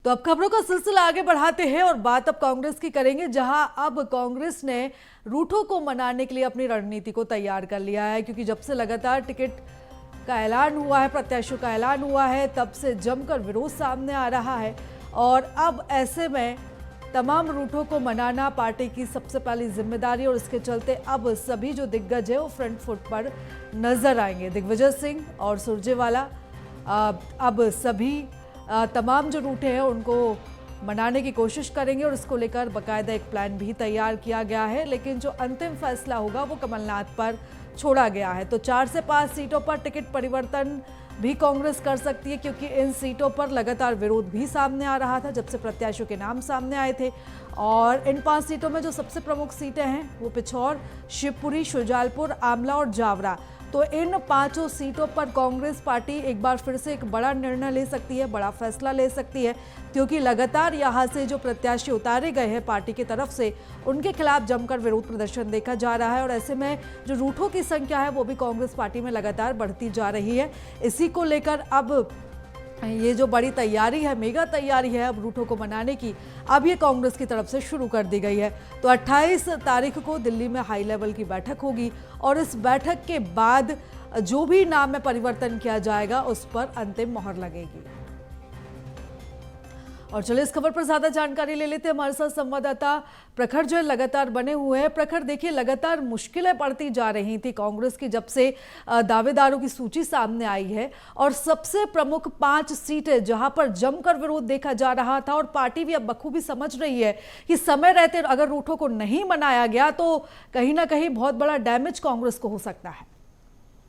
तो अब खबरों का सिलसिला आगे बढ़ाते हैं और बात अब कांग्रेस की करेंगे, जहां अब कांग्रेस ने रूठों को मनाने के लिए अपनी रणनीति को तैयार कर लिया है। क्योंकि जब से लगातार टिकट का ऐलान हुआ है, प्रत्याशियों का ऐलान हुआ है, तब से जमकर विरोध सामने आ रहा है। और अब ऐसे में तमाम रूठों को मनाना पार्टी की सबसे पहली जिम्मेदारी, और इसके चलते अब सभी जो दिग्गज है वो फ्रंट फुट पर नजर आएंगे। दिग्विजय सिंह और सुरजेवाला अब सभी तमाम जो रूटें हैं उनको मनाने की कोशिश करेंगे और इसको लेकर बाकायदा एक प्लान भी तैयार किया गया है। लेकिन जो अंतिम फैसला होगा वो कमलनाथ पर छोड़ा गया है। तो 4 से 5 सीटों पर टिकट परिवर्तन भी कांग्रेस कर सकती है, क्योंकि इन सीटों पर लगातार विरोध भी सामने आ रहा था जब से प्रत्याशियों के नाम सामने आए थे। और इन 5 सीटों में जो सबसे प्रमुख सीटें हैं वो पिछौर, शिवपुरी, शुजालपुर, आमला और जावरा। तो इन 5 सीटों पर कांग्रेस पार्टी एक बार फिर से एक बड़ा निर्णय ले सकती है, बड़ा फैसला ले सकती है, क्योंकि लगातार यहां से जो प्रत्याशी उतारे गए हैं पार्टी की तरफ से, उनके खिलाफ जमकर विरोध प्रदर्शन देखा जा रहा है। और ऐसे में जो रूठों की संख्या है वो भी कांग्रेस पार्टी में लगातार बढ़ती जा रही है। इसी को लेकर अब ये जो बड़ी तैयारी है, मेगा तैयारी है अब रूठों को मनाने की, अब ये कांग्रेस की तरफ से शुरू कर दी गई है। तो 28 तारीख को दिल्ली में हाई लेवल की बैठक होगी और इस बैठक के बाद जो भी नाम में परिवर्तन किया जाएगा उस पर अंतिम मोहर लगेगी। और चलिए इस खबर पर ज्यादा जानकारी ले लेते हैं। हमारे साथ संवाददाता प्रखर जो लगातार बने हुए हैं। प्रखर, देखिए लगातार मुश्किलें पड़ती जा रही थी कांग्रेस की जब से दावेदारों की सूची सामने आई है, और सबसे प्रमुख 5 सीटें जहां पर जमकर विरोध देखा जा रहा था। और पार्टी भी अब बखूबी समझ रही है कि समय रहते अगर रूठों को नहीं मनाया गया तो कहीं ना कहीं बहुत बड़ा डैमेज कांग्रेस को हो सकता है।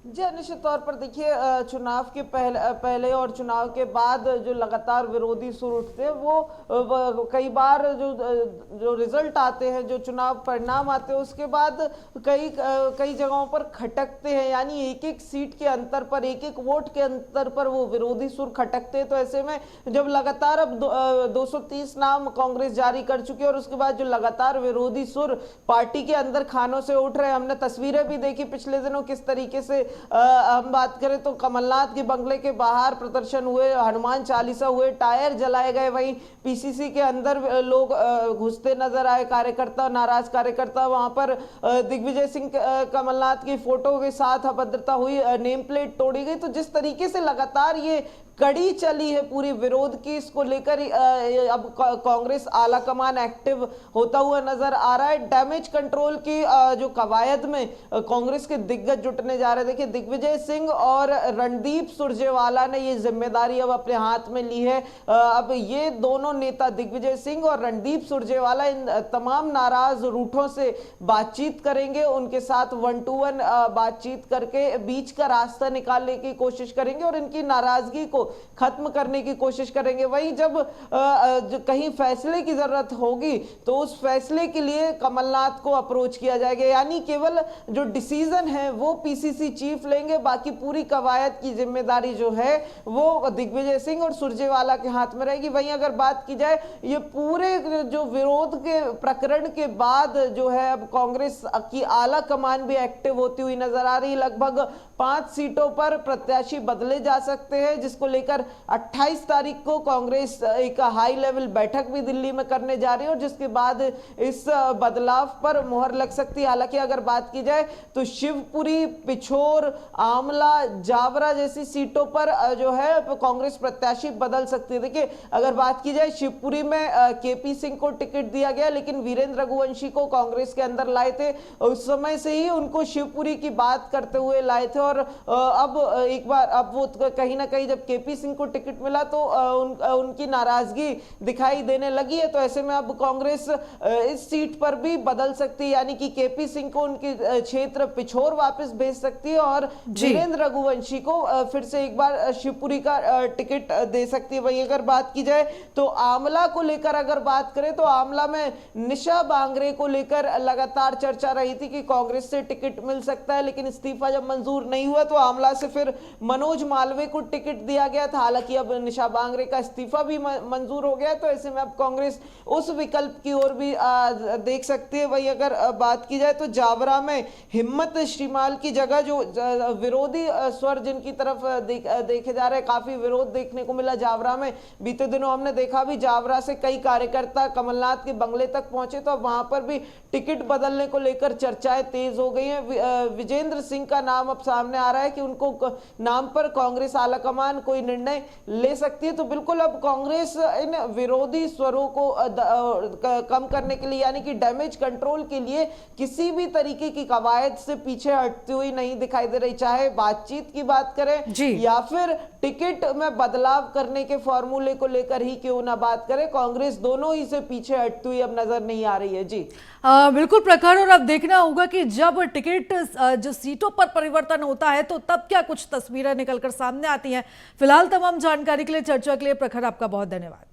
जी, निश्चित तौर पर देखिए, चुनाव के पहले और चुनाव के बाद जो लगातार विरोधी सुर उठते हैं वो कई बार जो रिजल्ट आते हैं, जो चुनाव परिणाम आते हैं, उसके बाद कई जगहों पर खटकते हैं। यानी एक एक सीट के अंतर पर, एक एक वोट के अंतर पर वो विरोधी सुर खटकते हैं। तो ऐसे में जब लगातार अब 230 नाम कांग्रेस जारी कर चुकी है और उसके बाद जो लगातार विरोधी सुर पार्टी के अंदर खानों से उठ रहे हैं, हमने तस्वीरें भी देखी पिछले दिनों किस तरीके से हम बात करें तो कमलनाथ के बंगले के बाहर प्रदर्शन हुए, हनुमान चालीसा हुए, टायर जलाए गए, वहीं पीसीसी के अंदर लोग घुसते नजर आए, कार्यकर्ता, नाराज कार्यकर्ता। वहां पर दिग्विजय सिंह कमलनाथ की फोटो के साथ अभद्रता हुई, नेम प्लेट तोड़ी गई। तो जिस तरीके से लगातार ये कड़ी चली है पूरी विरोध की, इसको लेकर अब कांग्रेस आला कमान एक्टिव होता हुआ नजर आ रहा है। डैमेज कंट्रोल की जो कवायद में कांग्रेस के दिग्गज जुटने जा रहे हैं। देखिए, दिग्विजय सिंह और रणदीप सुरजेवाला ने ये जिम्मेदारी अब अपने हाथ में ली है। अब ये दोनों नेता, दिग्विजय सिंह और रणदीप सुरजेवाला, इन तमाम नाराज रूठों से बातचीत करेंगे, उनके साथ 1 to 1 बातचीत करके बीच का रास्ता निकालने की कोशिश करेंगे और इनकी नाराजगी को खत्म करने की कोशिश करेंगे। वहीं जब कहीं फैसले की जरूरत होगी तो उस फैसले के लिए कमलनाथ को अप्रोच किया जाएगा। यानी केवल जो डिसीजन है वो पीसीसी चीफ लेंगे, बाकी पूरी कवायद की जिम्मेदारी जो है वो दिग्विजय सिंह और सुरजेवाला के हाथ में रहेगी। वहीं अगर बात की जाए ये पूरे जो विरोध के प्रकरण के बाद जो है अब कांग्रेस की आला कमान भी एक्टिव होती हुई नजर आ रही। लगभग 5 सीटों पर प्रत्याशी बदले जा सकते हैं, जिसको लेकर 28 तारीख को कांग्रेस एक हाई लेवल बैठक भी दिल्ली में करने जा रही है और जिसके बाद इस बदलाव पर मोहर लग सकती है। हालांकि अगर बात की जाए तो शिवपुरी, पिछोर, आमला, जावरा जैसी सीटों पर जो है कांग्रेस प्रत्याशी बदल सकती है। देखिए, अगर बात की जाए शिवपुरी में केपी सिंह को टिकट दिया गया, लेकिन वीरेंद्र रघुवंशी को कांग्रेस के अंदर लाए थे। उस समय से ही उनको शिवपुरी की बात करते हुए लाए थे और अब एक बार अब वो कहीं ना कहीं जब केपी सिंह को टिकट मिला तो उनकी नाराजगी दिखाई देने लगी है। तो ऐसे में अब कांग्रेस इस सीट पर भी बदल सकती है, यानी कि केपी सिंह को उनके क्षेत्र पिछोर वापस भेज सकती है और वीरेंद्र रघुवंशी को फिर से एक बार शिवपुरी का टिकट दे सकती है। वहीं अगर बात की जाए तो आमला को लेकर अगर बात करें तो आमला में निशा बांगरे को लेकर लगातार चर्चा रही थी कि कांग्रेस से टिकट मिल सकता है, लेकिन इस्तीफा जब मंजूर नहीं नहीं हुआ तो आमला से फिर मनोज मालवीय को टिकट दिया गया था। हालांकि अब निशा बांगरे का इस्तीफा भी मंजूर हो गया, तो ऐसे में अब कांग्रेस उस विकल्प की ओर भी देख सकती है। वही अगर बात की जाए तो जावरा में हिम्मत श्रीमाल की जगह जो विरोधी स्वर जिनकी तरफ देखे जा रहे हैं, काफी विरोध देखने को मिला जावरा में। बीते दिनों हमने देखा भी जावरा से कई कार्यकर्ता कमलनाथ के बंगले तक पहुंचे, तो वहां पर भी टिकट बदलने को लेकर चर्चाएं तेज हो गई हैं। विजेंद्र सिंह का नाम अब सामने आ रहा है कि उनको नाम पर कांग्रेस आलाकमान कोई निर्णय ले सकती है। तो बिल्कुल अब कांग्रेस इन विरोधी स्वरों को कम करने के लिए, यानी कि डैमेज कंट्रोल के लिए किसी भी तरीके की कवायद से पीछे हटती हुई नहीं दिखाई दे रही, चाहे बातचीत की बात करें या फिर टिकट में बदलाव करने के फॉर्मूले को लेकर ही क्यों ना बात करें। कांग्रेस दोनों ही से पीछे हटती हुई अब नजर नहीं आ रही है। जी बिल्कुल प्रखर, और अब देखना होगा कि जब टिकट जो सीटों पर परिवर्तन होता है तो तब क्या कुछ तस्वीरें निकलकर सामने आती हैं। फिलहाल तमाम जानकारी के लिए, चर्चा के लिए प्रखर आपका बहुत धन्यवाद।